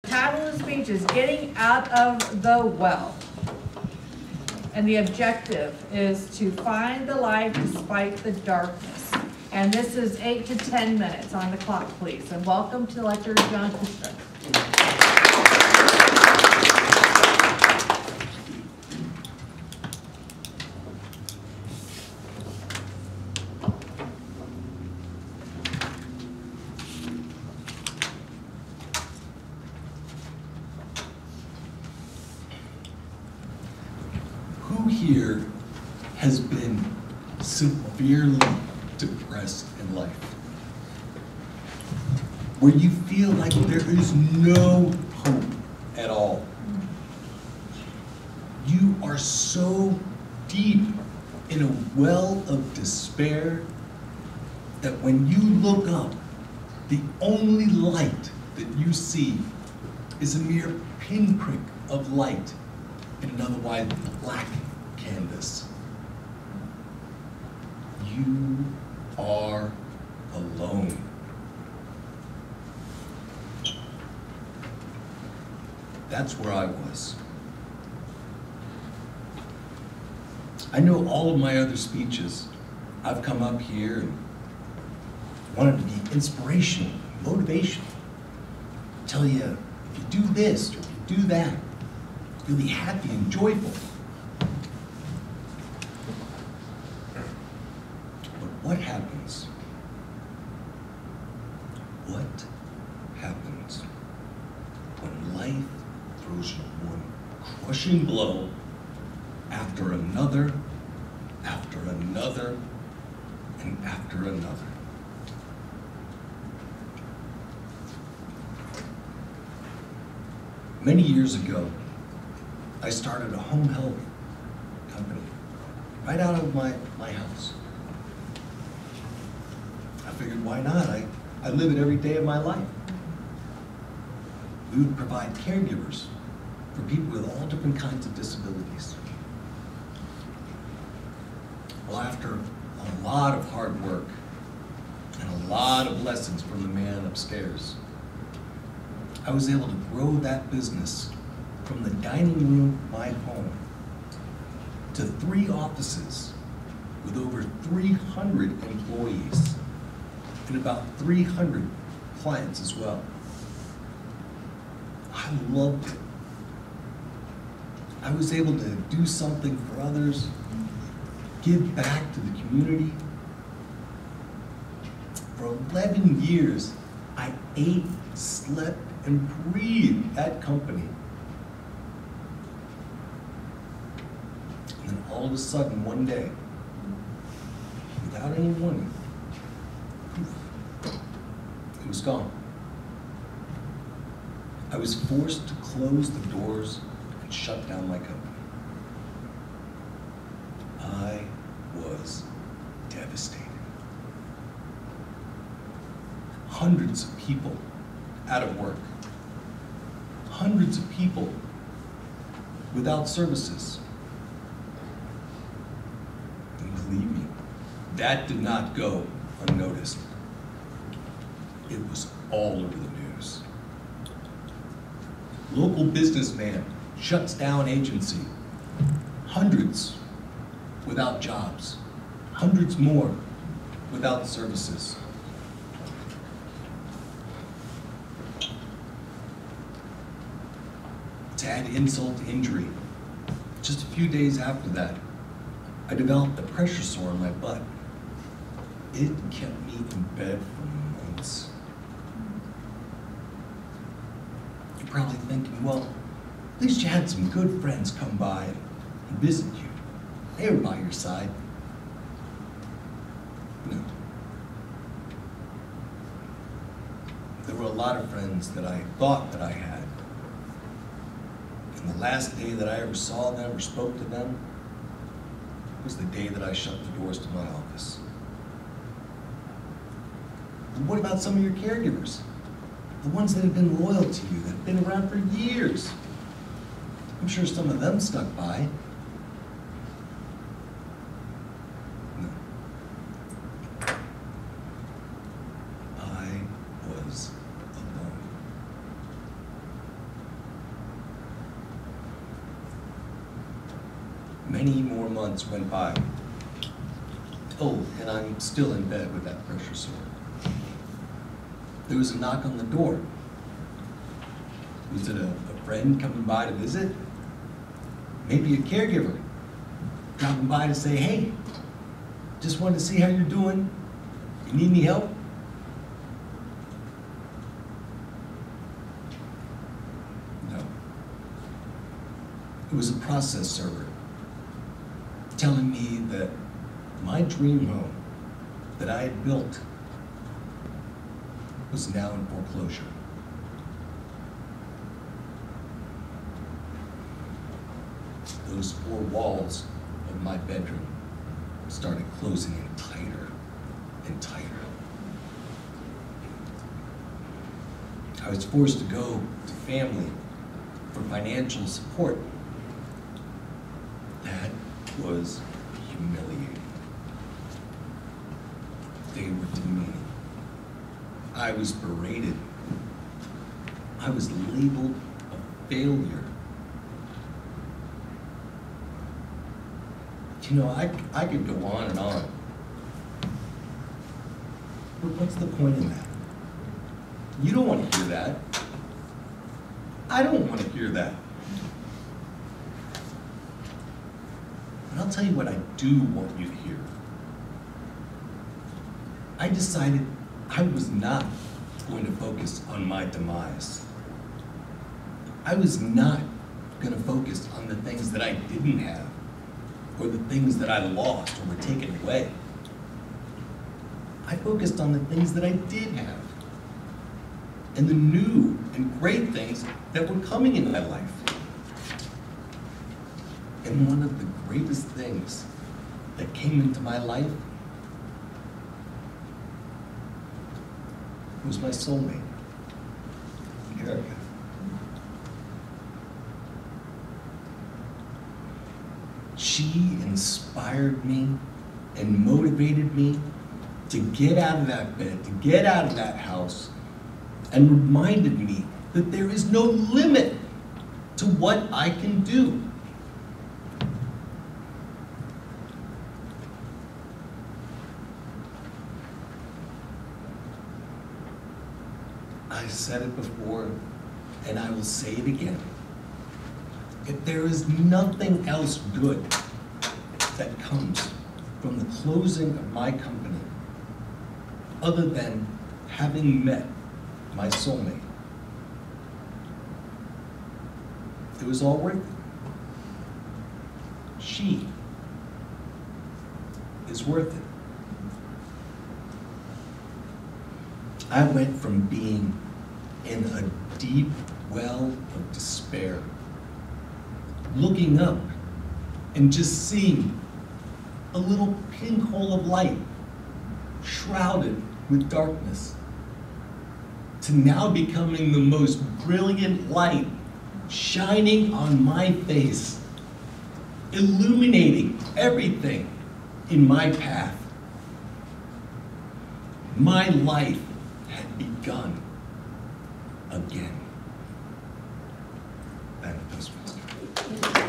title of the speech is Getting Out of the Well. And the objective is to find the light despite the darkness. And this is 8 to 10 minutes on the clock, please. And welcome to Lecturer John Kushner. Who here has been severely depressed in life? Where you feel like there is no hope at all. You are so deep in a well of despair that when you look up, the only light that you see is a mere pinprick of light in an otherwise black canvas. You are alone. That's where I was. I know all of my other speeches, I've come up here and wanted to be inspirational, motivational. Tell you, if you do this or if you do that, you'll be happy and joyful. But what happens? What happens when life throws you one crushing blow after another, after another, and after another? Many years ago, I started a home health company right out of my house. I figured, why not? I live it every day of my life. We would provide caregivers for people with all different kinds of disabilities. Well, after a lot of hard work and a lot of lessons from the man upstairs, I was able to grow that business from the dining room of my home to 3 offices with over 300 employees and about 300 clients as well. I loved it. I was able to do something for others, give back to the community. For 11 years, I ate, slept, and breathed that company. And then all of a sudden, one day, without any warning, poof, it was gone. I was forced to close the doors and shut down my company. I was devastated. Hundreds of people out of work. Hundreds of people without services. And believe me, that did not go unnoticed. It was all over the news. Local businessman shuts down agency. Hundreds without jobs. Hundreds more without services. To add insult to injury, just a few days after that, I developed a pressure sore in my butt. It kept me in bed for months. You're probably thinking, well, at least you had some good friends come by and visit you. They were by your side. No. There were a lot of friends that I thought that I had. And the last day that I ever saw them or spoke to them was the day that I shut the doors to my office. And what about some of your caregivers? The ones that have been loyal to you, that have been around for years. I'm sure some of them stuck by. No. I was alone. Many more months went by. Oh, and I'm still in bed with that pressure sore. There was a knock on the door. Was it a friend coming by to visit? Maybe a caregiver dropping by to say, hey, just wanted to see how you're doing. You need any help? No. It was a process server telling me that my dream home that I had built was now in foreclosure. Those four walls of my bedroom started closing in tighter and tighter. I was forced to go to family for financial support. That was humiliating. They were demeaning. I was berated. I was labeled a failure. You know, I could go on and on. But what's the point in that? You don't want to hear that. I don't want to hear that. But I'll tell you what I do want you to hear. I decided I was not going to focus on my demise. I was not going to focus on the things that I didn't have, or the things that I lost or were taken away. I focused on the things that I did have, and the new and great things that were coming in my life. And one of the greatest things that came into my life was my soulmate, Erica. She inspired me and motivated me to get out of that bed, to get out of that house, and reminded me that there is no limit to what I can do. I said it before, and I will say it again. If there is nothing else good that comes from the closing of my company, other than having met my soulmate, it was all worth it. She is worth it. I went from being in a deep well of despair, looking up and just seeing a little pinhole of light shrouded with darkness, to now becoming the most brilliant light shining on my face, illuminating everything in my path. My life had begun again. Back to Toastmasters.